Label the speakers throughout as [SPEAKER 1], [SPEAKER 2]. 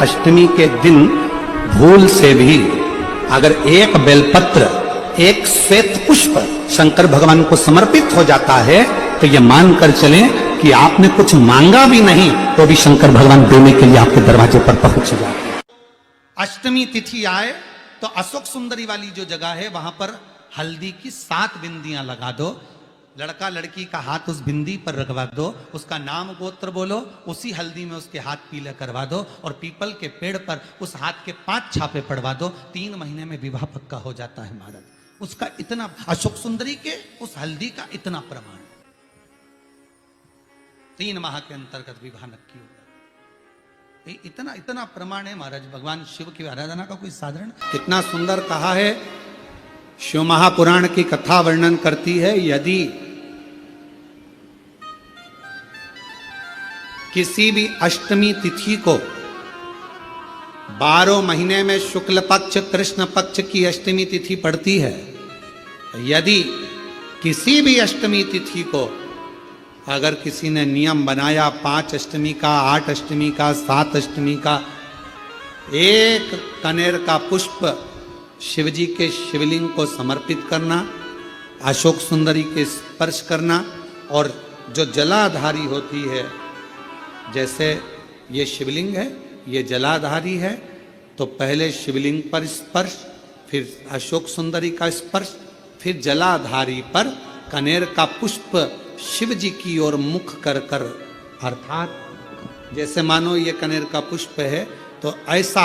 [SPEAKER 1] अष्टमी के दिन भूल से भी अगर एक बेलपत्र, एक श्वेत पुष्प शंकर भगवान को समर्पित हो जाता है तो ये मानकर चलें कि आपने कुछ मांगा भी नहीं तो भी शंकर भगवान देने के लिए आपके दरवाजे पर पहुंच जाते हैं। अष्टमी तिथि आए तो अशोक सुंदरी वाली जो जगह है वहां पर हल्दी की 7 बिंदियां लगा दो, लड़का लड़की का हाथ उस बिंदी पर रखवा दो, उसका नाम गोत्र बोलो, उसी हल्दी में उसके हाथ पीले करवा दो और पीपल के पेड़ पर उस हाथ के 5 छापे पड़वा दो। 3 महीने में विवाह पक्का हो जाता है महाराज। उसका इतना, अशोक सुंदरी के उस हल्दी का इतना प्रमाण, 3 माह के अंतर्गत विवाह नक्की होगा। इतना इतना प्रमाण है महाराज। भगवान शिव की आराधना का कोई साधारण, कितना सुंदर कहा है। शिव महापुराण की कथा वर्णन करती है, यदि किसी भी अष्टमी तिथि को 12 महीने में शुक्ल पक्ष कृष्ण पक्ष की अष्टमी तिथि पड़ती है, यदि किसी भी अष्टमी तिथि को अगर किसी ने नियम बनाया 5 अष्टमी का, 8 अष्टमी का, 7 अष्टमी का, एक कनेर का पुष्प शिवजी के शिवलिंग को समर्पित करना, अशोक सुंदरी के स्पर्श करना, और जो जलाधारी होती है, जैसे ये शिवलिंग है, ये जलाधारी है, तो पहले शिवलिंग पर स्पर्श, फिर अशोक सुंदरी का स्पर्श, फिर जलाधारी पर कनेर का पुष्प शिव जी की ओर मुख कर कर, अर्थात जैसे मानो ये कनेर का पुष्प है तो ऐसा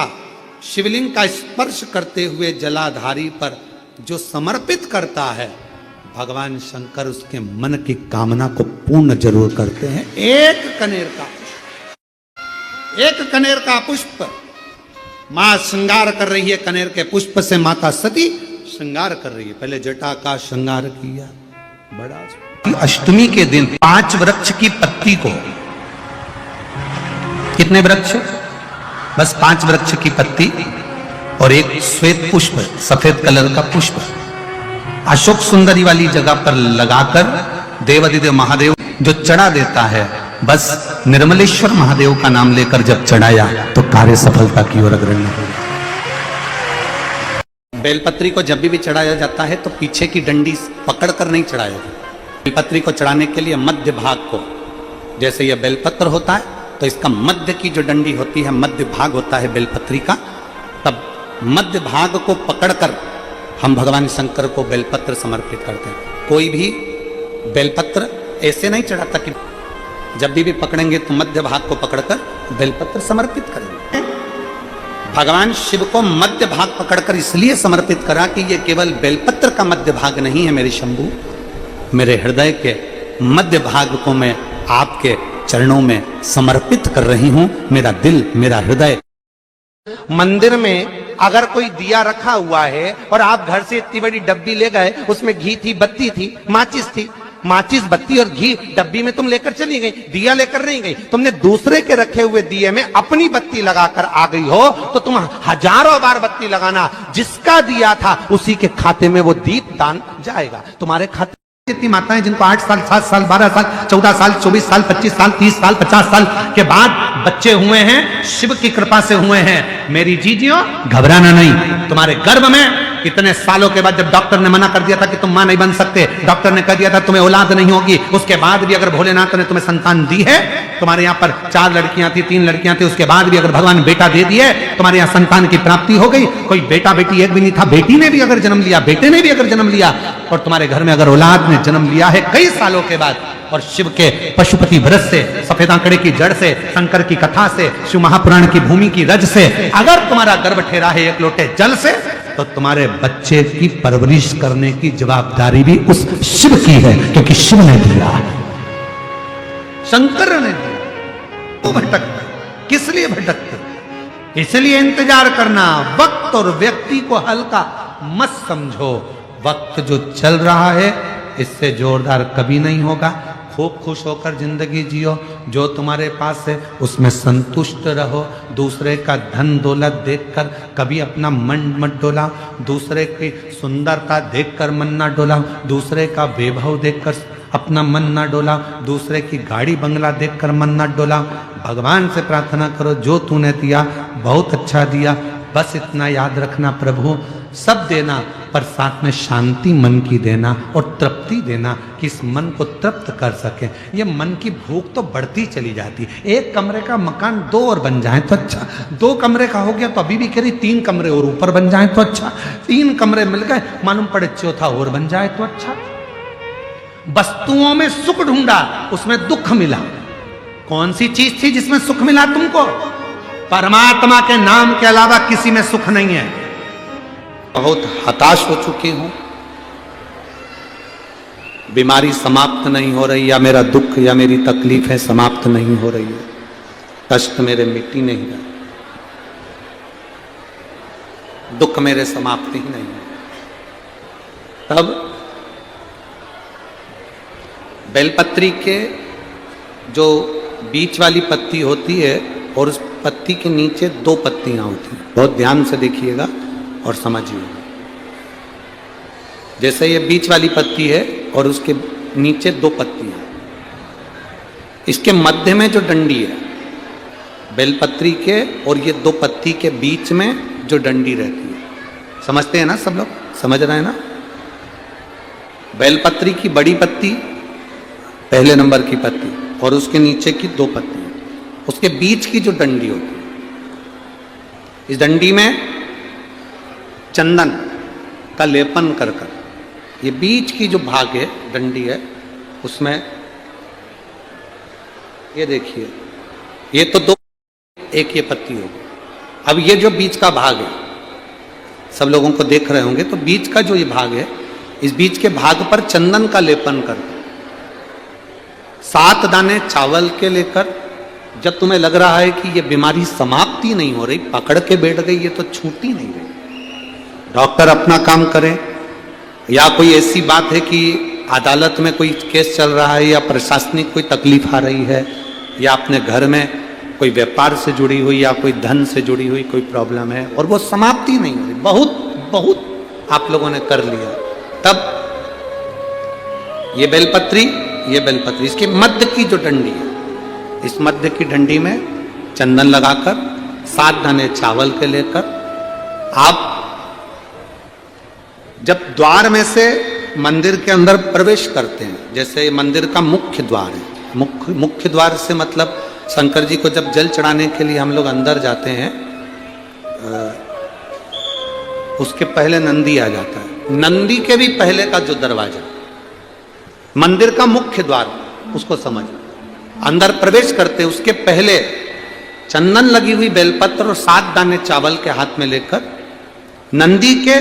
[SPEAKER 1] शिवलिंग का स्पर्श करते हुए जलाधारी पर जो समर्पित करता है, भगवान शंकर उसके मन की कामना को पूर्ण जरूर करते हैं। एक कनेर का पुष्प मां श्रृंगार कर रही है, कनेर के पुष्प से माता सती श्रृंगार कर रही है। पहले जटा का श्रृंगार किया, बड़ा। अष्टमी के दिन 5 वृक्ष की पत्ती को, कितने वृक्ष? बस 5 वृक्ष की पत्ती और एक श्वेत पुष्प, सफेद कलर का पुष्प अशोक सुंदरी वाली जगह पर लगाकर देवादिदेव महादेव जो चढ़ा देता है, बस निर्मलेश्वर महादेव का नाम लेकर जब चढ़ाया तो कार्य सफलता की ओर अग्रणी हो। बेलपत्री को जब भी चढ़ाया जाता है तो पीछे की डंडी पकड़कर नहीं चढ़ाया जाता। बेलपत्री को चढ़ाने के लिए मध्य भाग को, जैसे यह बेलपत्र होता है तो इसका मध्य की जो डंडी होती है, मध्य भाग होता है बेलपत्री का, तब मध्य भाग को पकड़कर हम भगवान शंकर को बेलपत्र समर्पित करते हैं। कोई भी बेलपत्र ऐसे नहीं चढ़ाता कि जब भी पकड़ेंगे तो मध्य भाग को पकड़कर बेलपत्र समर्पित करेंगे। भगवान शिव को मध्य भाग पकड़कर इसलिए समर्पित करा कि यह केवल बेलपत्र का मध्य भाग नहीं है मेरे शंभू, मेरे हृदय के मध्य भाग को मैं आपके चरणों में समर्पित कर रही हूं। मेरा दिल, मेरा हृदय।
[SPEAKER 2] मंदिर में अगर कोई दिया रखा हुआ है और आप घर से इतनी बड़ी डब्बी ले गए, उसमें घी थी, बत्ती थी, माचिस थी, माचिस, बत्ती और घी डब्बी में तुम लेकर चली गई, दिया लेकर नहीं गई, तुमने दूसरे के रखे हुए दिए में अपनी बत्ती लगाकर आ गई हो तो तुम हजारों बार बत्ती लगाना, जिसका दिया था उसी के खाते में वो दीप दान जाएगा। तुम्हारे खाते इतनी माताएं जिनको 8 साल, 7 साल, 12 साल, 14 साल, 24 साल, 25 साल, 30 साल, 50 साल के बाद बच्चे हुए हैं, शिव की कृपा से हुए हैं। मेरी जीजियों, घबराना नहीं। तुम्हारे गर्भ में इतने सालों के बाद जब डॉक्टर ने मना कर दिया था कि तुम मां नहीं बन सकते, डॉक्टर ने कह दिया था तुम्हें औलाद नहीं होगी, उसके बाद भी अगर भोलेनाथ ने तुम्हें संतान दी है, तुम्हारे यहाँ पर 4 लड़कियां थी, 3 लड़कियां थी, उसके बाद भी अगर भगवान बेटा दे दिए, तुम्हारे यहाँ संतान की प्राप्ति हो गई। कोई बेटा बेटी एक भी नहीं था, बेटी ने भी अगर जन्म लिया, बेटे ने भी अगर जन्म लिया, और तुम्हारे घर में अगर औलाद ने जन्म लिया है कई सालों के बाद, और शिव के पशुपति व्रत से, सफेद आंकड़े की जड़ से, शंकर की कथा से, शिव महापुराण की भूमि की रज से अगर तुम्हारा गर्भ ठहरा है 1 लोटे जल से, तो तुम्हारे बच्चे की परवरिश करने की जवाबदारी भी उस शिव की है, क्योंकि शिव ने दिया, शंकर ने दिया। वो भटकते, किस लिए भटकते? इसलिए इंतजार करना। वक्त और व्यक्ति को हल्का मत समझो। वक्त जो चल रहा है इससे जोरदार कभी नहीं होगा। खूब खुश होकर जिंदगी जियो, जो तुम्हारे पास है उसमें संतुष्ट रहो। दूसरे का धन दौलत देखकर कभी अपना मन मत डोलाओ, दूसरे की सुंदरता देखकर मन ना डोलाओ, दूसरे का वैभव देखकर
[SPEAKER 1] अपना मन ना डोला, दूसरे की गाड़ी बंगला देखकर मन ना डोला। भगवान से प्रार्थना करो जो तूने दिया बहुत अच्छा दिया, बस इतना याद रखना प्रभु सब देना पर साथ में शांति मन की देना और तृप्ति देना कि इस मन को तृप्त कर सके। ये मन की भूख तो बढ़ती चली जाती। एक कमरे का मकान 2 और बन जाए तो अच्छा, 2 कमरे का हो गया तो अभी भी कह रही 3 कमरे और ऊपर बन जाए तो अच्छा, 3 कमरे मिल गए मालूम पड़े चौथा और बन जाए तो अच्छा। वस्तुओं में सुख ढूंढा उसमें दुख मिला। कौन सी चीज थी जिसमें सुख मिला तुमको? परमात्मा के नाम के अलावा किसी में सुख नहीं है। बहुत हताश हो चुकी हूं, बीमारी समाप्त नहीं हो रही, या मेरा दुख या मेरी तकलीफें समाप्त नहीं हो रही है, कष्ट मेरे मिट्टी नहीं रहे, दुख मेरे समाप्त ही नहीं है। तब बेलपत्री के जो बीच वाली पत्ती होती है और उस पत्ती के नीचे 2 पत्तियां होती हैं, बहुत ध्यान से देखिएगा और समझिएगा। जैसे ये बीच वाली पत्ती है और उसके नीचे 2 पत्तियां, इसके मध्य में जो डंडी है बेलपत्री के और ये 2 पत्ती के बीच में जो डंडी रहती है, समझते हैं ना सब लोग? समझ रहे हैं ना? बेलपत्री की बड़ी पत्ती पहले नंबर की पत्ती और उसके नीचे की 2 पत्ती, उसके बीच की जो डंडी होती है, इस डंडी में चंदन का लेपन कर कर ये बीच की जो भाग है डंडी है उसमें ये देखिए, ये तो 2 एक ये पत्ती होगी। अब ये जो बीच का भाग है सब लोगों को देख रहे होंगे, तो बीच का जो ये भाग है इस बीच के भाग पर चंदन का लेपन कर 7 दाने चावल के लेकर, जब तुम्हें लग रहा है कि ये बीमारी समाप्ति नहीं हो रही, पकड़ के बैठ गई, ये तो छूटी नहीं रही, डॉक्टर अपना काम करे, या कोई ऐसी बात है कि अदालत में कोई केस चल रहा है या प्रशासनिक कोई तकलीफ आ रही है या अपने घर में कोई व्यापार से जुड़ी हुई या कोई धन से जुड़ी हुई कोई प्रॉब्लम है और वो समाप्ति नहीं हो रही, बहुत आप लोगों ने कर लिया, तब ये बेलपत्री इसके मध्य की जो डंडी है, इस मध्य की डंडी में चंदन लगाकर 7 दाने चावल के लेकर आप जब द्वार में से मंदिर के अंदर प्रवेश करते हैं, जैसे मंदिर का मुख्य द्वार है, मुख्य द्वार से मतलब शंकर जी को जब जल चढ़ाने के लिए हम लोग अंदर जाते हैं, उसके पहले नंदी आ जाता है, नंदी के भी पहले का जो दरवाजा मंदिर का मुख्य द्वार, उसको समझ अंदर प्रवेश करते उसके पहले चंदन लगी हुई बेलपत्र और 7 दाने चावल के हाथ में लेकर नंदी के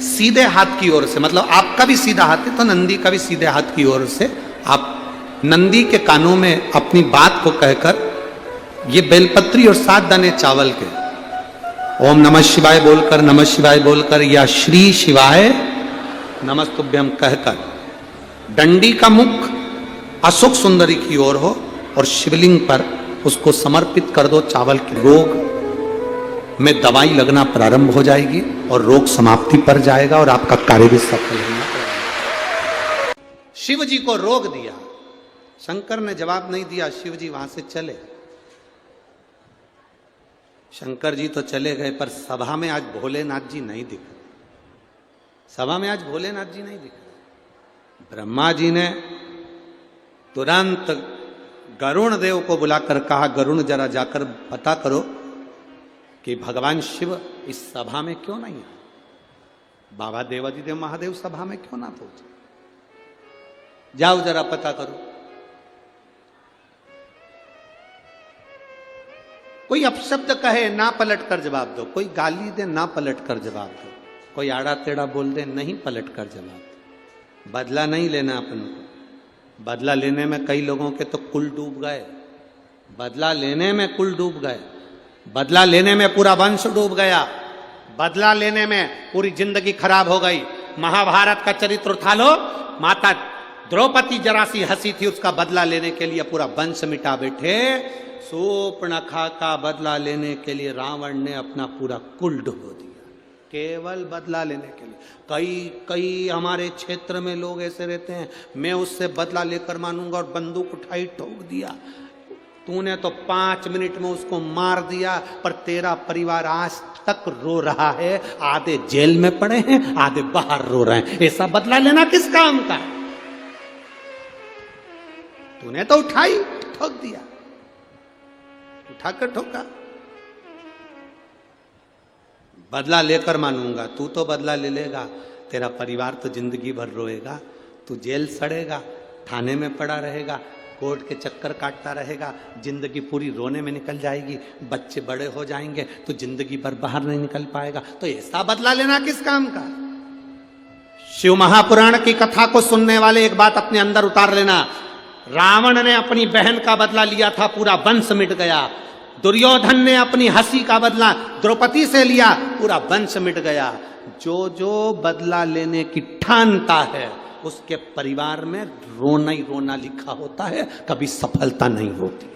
[SPEAKER 1] सीधे हाथ की ओर से, मतलब आपका भी सीधा हाथ है तो नंदी का भी सीधे हाथ की ओर से आप नंदी के कानों में अपनी बात को कहकर ये बेलपत्री और 7 दाने चावल के ओम नमः शिवाय बोलकर, नमः शिवाय बोलकर या श्री शिवाय नमस्तुभ्यम कहकर डंडी का मुख अशोक सुंदरी की ओर हो और शिवलिंग पर उसको समर्पित कर दो। चावल के रोग में दवाई लगना प्रारंभ हो जाएगी और रोग समाप्ति पर जाएगा और आपका कार्य भी सफल होगा। शिव जी को रोग दिया, शंकर ने जवाब नहीं दिया, शिव जी वहां से चले। शंकर जी तो चले गए पर सभा में आज भोलेनाथ जी नहीं दिखे। सभा में आज भोलेनाथ जी नहीं दिखे। ब्रह्मा जी ने तुरंत गरुण देव को बुलाकर कहा, गरुण जरा जाकर पता करो कि भगवान शिव इस सभा में क्यों नहीं है, बाबा देवादिदेव महादेव सभा में क्यों ना पहुंचे, जाओ जरा पता करो। कोई अपशब्द कहे ना पलट कर जवाब दो, कोई गाली दे ना पलट कर जवाब दो, कोई आड़ा टेढ़ा बोल दे नहीं पलट कर जवाब दो। बदला नहीं लेना अपन को। बदला लेने में कई लोगों के तो कुल डूब गए, बदला लेने में कुल डूब गए, बदला लेने में पूरा वंश डूब गया, बदला लेने में पूरी जिंदगी खराब हो गई। महाभारत का चरित्र उठा लो, माता द्रौपदी जरा सी हंसी थी, उसका बदला लेने के लिए पूरा वंश मिटा बैठे। शूर्पणखा का बदला लेने के लिए रावण ने अपना पूरा कुल डुबो दिया। केवल बदला लेने के लिए। कई हमारे क्षेत्र में लोग ऐसे रहते हैं, मैं उससे बदला लेकर मानूंगा, और बंदूक उठाई ठोक दिया। तूने तो 5 मिनट में उसको मार दिया, पर तेरा परिवार आज तक रो रहा है। आधे जेल में पड़े हैं, आधे बाहर रो रहे हैं। ऐसा बदला लेना किस काम का? तूने तो उठाई ठोक दिया, उठाकर ठोका। बदला लेकर मानूंगा, तू तो बदला ले लेगा, तेरा परिवार तो जिंदगी भर रोएगा। तू जेल सड़ेगा, थाने में पड़ा रहेगा, कोर्ट के चक्कर काटता रहेगा, जिंदगी पूरी रोने में निकल जाएगी। बच्चे बड़े हो जाएंगे तो जिंदगी भर बाहर नहीं निकल पाएगा। तो ऐसा बदला लेना किस काम का? शिव महापुराण की कथा को सुनने वाले एक बात अपने अंदर उतार लेना। रावण ने अपनी बहन का बदला लिया था, पूरा वंश मिट गया। दुर्योधन ने अपनी हंसी का बदला द्रौपदी से लिया, पूरा वंश मिट गया। जो बदला लेने की ठानता है उसके परिवार में रोना ही रोना लिखा होता है, कभी सफलता नहीं होती।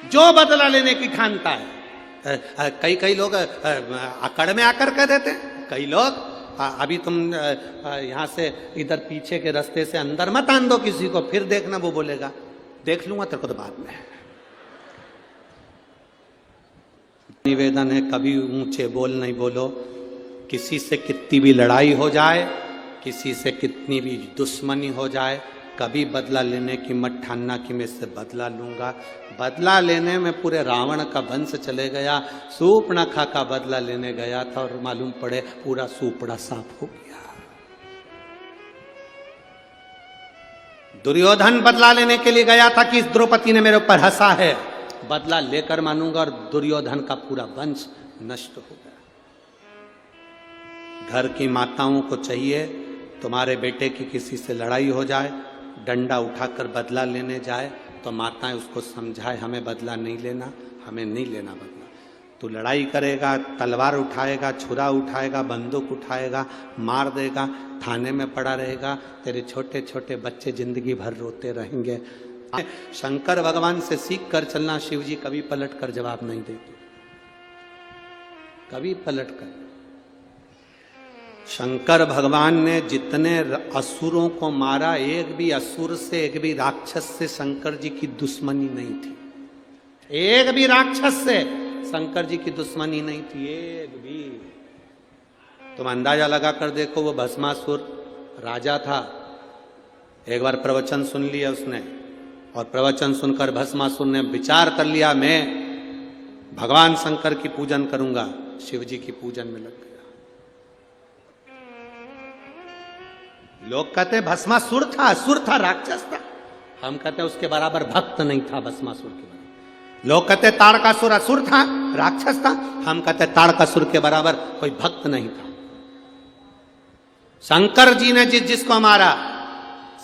[SPEAKER 1] जो बदला लेने की ठानता है। कई लोग अकड़ में आकर कह देते हैं, कई लोग अभी तुम यहां से इधर पीछे के रास्ते से अंदर मत आन दो किसी को, फिर देखना वो बोलेगा देख लूंगा तेरे को तो बाद में। निवेदन है, कभी ऊंचे बोल नहीं बोलो। किसी से कितनी भी लड़ाई हो जाए, किसी से कितनी भी दुश्मनी हो जाए, कभी बदला लेने की मत ठानना कि मैं इससे बदला लूंगा। बदला लेने में पूरे रावण का वंश चले गया। सूर्पणखा का बदला लेने गया था और मालूम पड़े पूरा सूपड़ा साफ हो गया। दुर्योधन बदला लेने के लिए गया था कि इस द्रौपदी ने मेरे ऊपर हंसा है, बदला लेकर मानूंगा, और दुर्योधन का पूरा वंश नष्ट हो गया। घर की माताओं को चाहिए तुम्हारे बेटे की किसी से लड़ाई हो जाए, डंडा उठाकर बदला लेने जाए तो माताएं उसको समझाए हमें बदला नहीं लेना, हमें नहीं लेना बदला। तू लड़ाई करेगा, तलवार उठाएगा, छुरा उठाएगा, बंदूक उठाएगा, मार देगा, थाने में पड़ा रहेगा, तेरे छोटे छोटे बच्चे जिंदगी भर रोते रहेंगे। शंकर भगवान से सीख कर चलना। शिव जी कभी पलट कर जवाब नहीं देते, कभी पलट कर। शंकर भगवान ने जितने असुरों को मारा, एक भी असुर से, एक भी राक्षस से शंकर जी की दुश्मनी नहीं थी। एक भी राक्षस से शंकर जी की दुश्मनी नहीं थी, एक भी। तुम अंदाजा लगा कर देखो, वो भस्मासुर राजा था, एक बार प्रवचन सुन लिया उसने, और प्रवचन सुनकर भस्मासुर ने विचार कर लिया मैं भगवान शंकर की पूजन करूंगा। शिव जी की पूजन में लग गया। लोग कहते भस्मासुर था, असुर था, राक्षस था। हम कहते उसके बराबर भक्त नहीं था भस्मासुर के बराबर। लोग कहते तारकासुर असुर था, राक्षस था। हम कहते तारकासुर के बराबर कोई भक्त नहीं था। शंकर जी ने जिसको मारा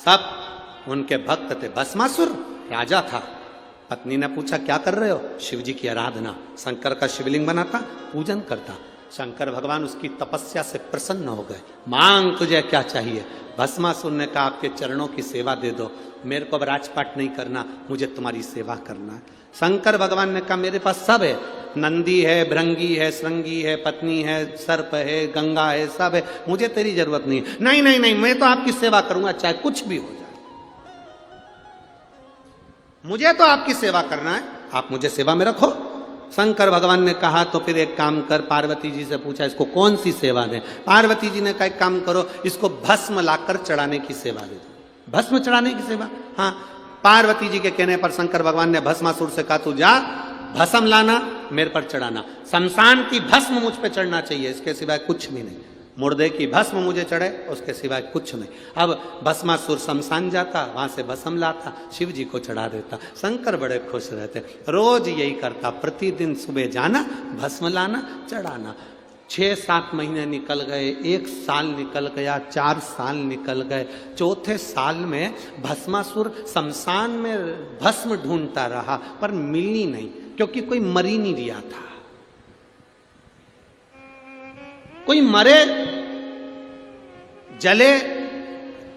[SPEAKER 1] सब उनके भक्त थे। भस्मासुर राजा था। पत्नी ने पूछा क्या कर रहे हो? शिव जी की आराधना। शंकर का शिवलिंग बनाता, पूजन करता। शंकर भगवान उसकी तपस्या से प्रसन्न हो गए। मांग तुझे क्या चाहिए? भस्मासुर ने कहा आपके चरणों की सेवा दे दो, मेरे को अब राजपाट नहीं करना, मुझे तुम्हारी सेवा करना है। शंकर भगवान ने कहा मेरे पास सब है, नंदी है, भृंगी है, श्रृंगी है, पत्नी है, सर्प है, गंगा है, सब है, मुझे तेरी जरूरत नहीं है। नहीं नहीं नहीं, मैं तो आपकी सेवा करूंगा चाहे कुछ भी हो जाए, मुझे तो आपकी सेवा करना है, आप मुझे सेवा में रखो। शंकर भगवान ने कहा तो फिर एक काम कर, पार्वती जी से पूछा इसको कौन सी सेवा दें। पार्वती जी ने कहा एक काम करो, इसको भस्म लाकर चढ़ाने की सेवा दे दो। भस्म चढ़ाने की सेवा? हाँ। पार्वती जी के कहने पर शंकर भगवान ने भस्मासुर से कहा तू जा भस्म लाना, मेरे पर चढ़ाना। शमशान की भस्म मुझ पे चढ़ना चाहिए, इसके सिवाय कुछ भी नहीं। मुर्दे की भस्म मुझे चढ़े, उसके सिवाय कुछ नहीं। अब भस्मासुर शमशान जाता, वहां से भस्म लाता, शिव जी को चढ़ा देता। शंकर बड़े खुश रहते, रोज यही करता, प्रतिदिन सुबह जाना, भस्म लाना, चढ़ाना। 6-7 महीने निकल गए, 1 साल निकल गया, 4 साल निकल गए। चौथे साल में भस्मासुर शमशान में भस्म ढूंढता रहा पर मिली नहीं, क्योंकि कोई मर ही नहीं रिया था। कोई मरे जले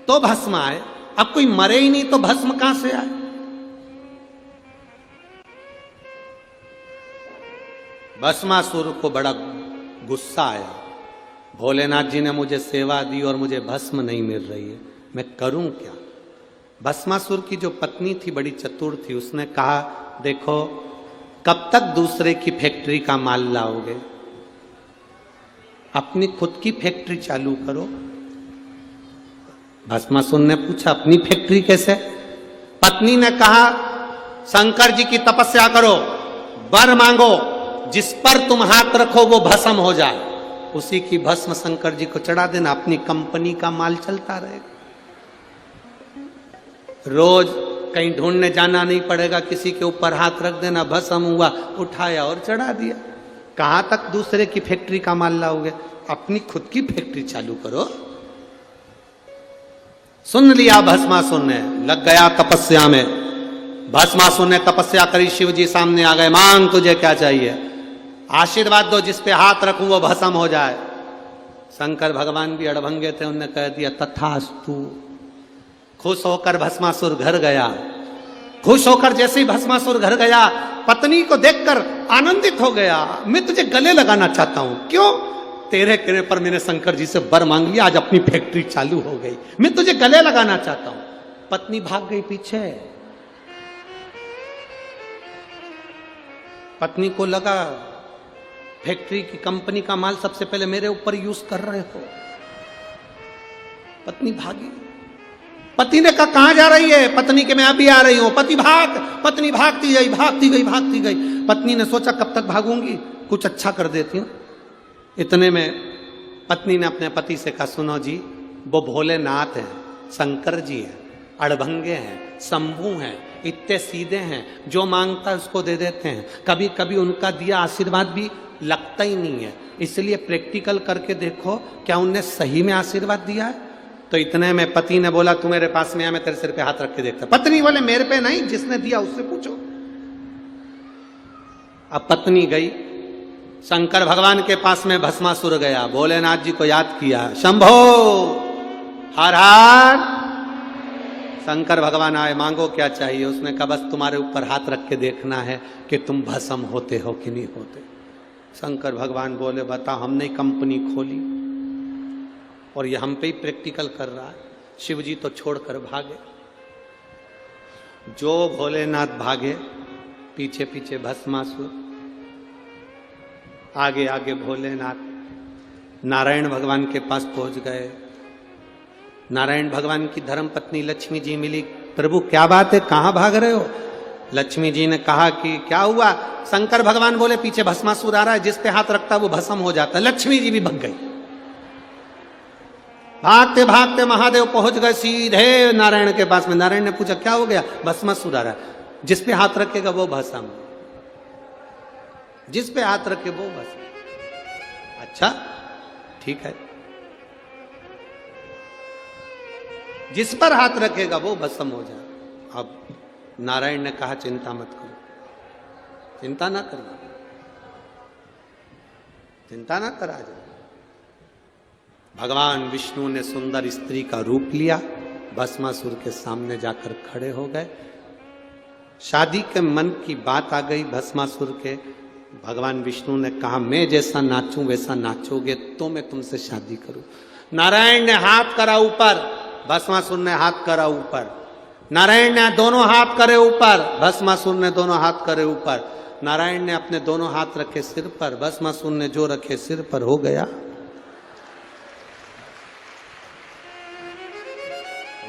[SPEAKER 1] तो भस्म आए, अब कोई मरे ही नहीं तो भस्म कहां से आए? भस्मासुर को बड़ा गुस्सा आया, भोलेनाथ जी ने मुझे सेवा दी और मुझे भस्म नहीं मिल रही है, मैं करूं क्या। भस्मासुर की जो पत्नी थी बड़ी चतुर थी, उसने कहा देखो कब तक दूसरे की फैक्ट्री का माल लाओगे, अपनी खुद की फैक्ट्री चालू करो। भस्मासुर ने पूछा अपनी फैक्ट्री कैसे। पत्नी ने कहा शंकर जी की तपस्या करो, वर मांगो, जिस पर तुम हाथ रखो वो भस्म हो जाए, उसी की भस्म शंकर जी को चढ़ा देना, अपनी कंपनी का माल चलता रहेगा। रोज कहीं ढूंढने जाना नहीं पड़ेगा, किसी के ऊपर हाथ रख देना, भस्म हुआ, उठाया और चढ़ा दिया। कहां तक दूसरे की फैक्ट्री का माल लाओगे, अपनी खुद की फैक्ट्री चालू करो। सुन लिया भस्मासुर ने, लग गया तपस्या में। भस्मासुर ने तपस्या करी, शिव जी सामने आ गए, मांग तुझे क्या चाहिए, आशीर्वाद दो, जिस पे हाथ रखूं वो भस्म हो जाए। शंकर भगवान भी अड़भंगे थे, उन्होंने कह दिया तथास्तु। खुश होकर भस्मासुर घर गया। खुश होकर जैसे ही भस्मासुर घर गया, पत्नी को देखकर आनंदित हो गया, मैं तुझे गले लगाना चाहता हूं। क्यों? तेरे कहने पर मैंने शंकर जी से वर मांग लिया, आज अपनी फैक्ट्री चालू हो गई, मैं तुझे गले लगाना चाहता हूं। पत्नी भाग गई पीछे। पत्नी को लगा फैक्ट्री की कंपनी का माल सबसे पहले मेरे ऊपर यूज कर रहे हो। पत्नी भागी। पति ने कहा कहां जा रही है, पत्नी के मैं अभी आ रही हूं। पति भाग, पत्नी भागती गई, भागती गई, भागती गई। पत्नी ने सोचा कब तक भागूंगी, कुछ अच्छा कर देती हूं। इतने में पत्नी ने अपने पति से कहा सुनो जी, वो भोलेनाथ हैं, शंकर जी हैं, अड़भंगे हैं, शंभू हैं, इतने सीधे हैं, जो मांगता है उसको दे देते हैं। कभी कभी उनका दिया आशीर्वाद भी लगता ही नहीं है, इसलिए प्रैक्टिकल करके देखो क्या उनने सही में आशीर्वाद दिया है। तो इतने में पति ने बोला तू मेरे पास में आ, मैं तेरे सिर पे हाथ रख के देखता। पत्नी बोले मेरे पे नहीं, जिसने दिया उससे पूछो। अब पत्नी गई शंकर भगवान के पास में, भस्मासुर गया, भोलेनाथ जी को याद किया, शंभो हर हर। शंकर भगवान आए, मांगो क्या चाहिए। उसने कहा बस तुम्हारे ऊपर हाथ रख के देखना है कि तुम भस्म होते हो कि नहीं होते। शंकर भगवान बोले बता, हमने कंपनी खोली और ये हम पे ही प्रैक्टिकल कर रहा है। शिव जी तो छोड़कर भागे। जो भोलेनाथ भागे, पीछे पीछे भस्मासुर, आगे आगे भोलेनाथ। नारायण भगवान के पास पहुंच गए। नारायण भगवान की धर्म पत्नी लक्ष्मी जी मिली। प्रभु क्या बात है, कहां भाग रहे हो। लक्ष्मी जी ने कहा कि क्या हुआ। शंकर भगवान बोले पीछे भस्मासुर आ रहा है, जिस पे हाथ रखता है वो भस्म हो जाता है। लक्ष्मी जी भी भग गई। भागते भागते महादेव पहुंच गए सीधे नारायण के पास में। नारायण ने पूछा क्या हो गया। भस्मासुर आ रहा है, जिस पे हाथ रखेगा वो भस्म, जिस पे हाथ रखे वो भस्म। अच्छा ठीक है, जिस पर हाथ रखेगा वो भस्म हो जाए। अब नारायण ने कहा चिंता मत करो, चिंता ना करो, चिंता ना करा जाए। भगवान विष्णु ने सुंदर स्त्री का रूप लिया, भस्मासुर के सामने जाकर खड़े हो गए। शादी के मन की बात आ गई भस्मासुर के। भगवान विष्णु ने कहा मैं जैसा नाचूं वैसा नाचोगे तो मैं तुमसे शादी करूं। नारायण ने हाथ करा ऊपर, भस्मासुर ने हाथ करा ऊपर। नारायण ने दोनों हाथ करे ऊपर, भस्मासुर ने दोनों हाथ करे ऊपर। नारायण ने अपने दोनों हाथ रखे सिर पर, भस्मासुर ने जो रखे सिर पर। हो गया।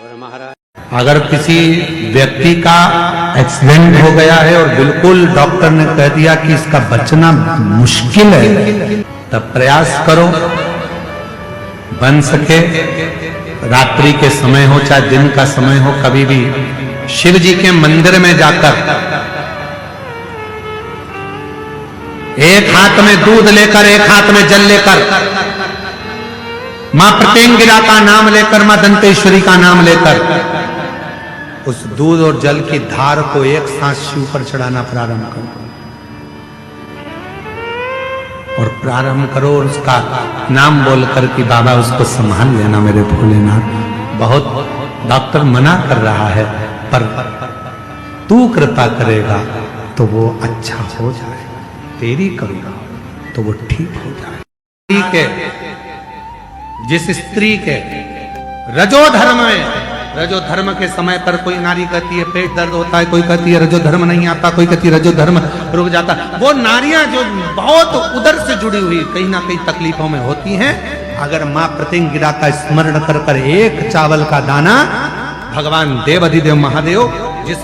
[SPEAKER 1] और महाराज
[SPEAKER 2] अगर किसी व्यक्ति का एक्सीडेंट हो गया है और बिल्कुल डॉक्टर ने कह दिया कि इसका बचना मुश्किल है, तब प्रयास करो बन सके। रात्रि के समय हो चाहे दिन का समय हो, कभी भी शिव जी के मंदिर में जाकर एक हाथ में दूध लेकर, एक हाथ में जल लेकर, मां प्रत्यंगिरा का नाम लेकर, मां दंतेश्वरी का नाम लेकर उस दूध और जल की धार को एक साथ शिव पर चढ़ाना प्रारंभ करो और प्रारंभ करो और उसका नाम बोलकर कि बाबा उसको संभाल लेना मेरे भोलेनाथ। बहुत डॉक्टर मना कर रहा है पर तू कृपा करेगा तो वो अच्छा हो जाएगा।
[SPEAKER 1] तेरी करुणा हो तो वो ठीक हो जाए। ठीक है, जिस स्त्री के रजो धर्म में, रजो धर्म के समय पर कोई नारी कहती है पेट दर्द होता है, कोई कहती है रजो धर्म नहीं आता, कोई कहती है रजो धर्म रुक जाता, वो नारियां जो बहुत उदर से जुड़ी हुई कहीं ना कहीं तकलीफों में होती हैं, अगर मां प्रतिंगिरा का स्मरण कर कर एक चावल का दाना, भगवान देव अधिदेव महादेव जिस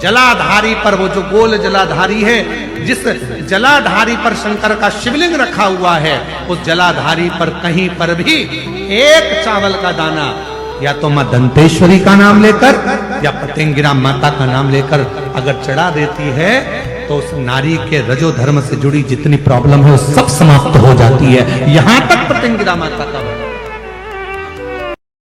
[SPEAKER 1] जलाधारी पर, वो जो गोल जलाधारी है, जिस जलाधारी पर शंकर का शिवलिंग रखा हुआ है, उस जलाधारी पर कहीं पर भी एक चावल का दाना या तो मां दंतेश्वरी का नाम लेकर या प्रतिंगिरा माता का नाम लेकर अगर चढ़ा देती है तो उस नारी के रजो धर्म से जुड़ी जितनी प्रॉब्लम है वो सब समाप्त हो जाती है। यहां तक प्रतिंगिरा माता का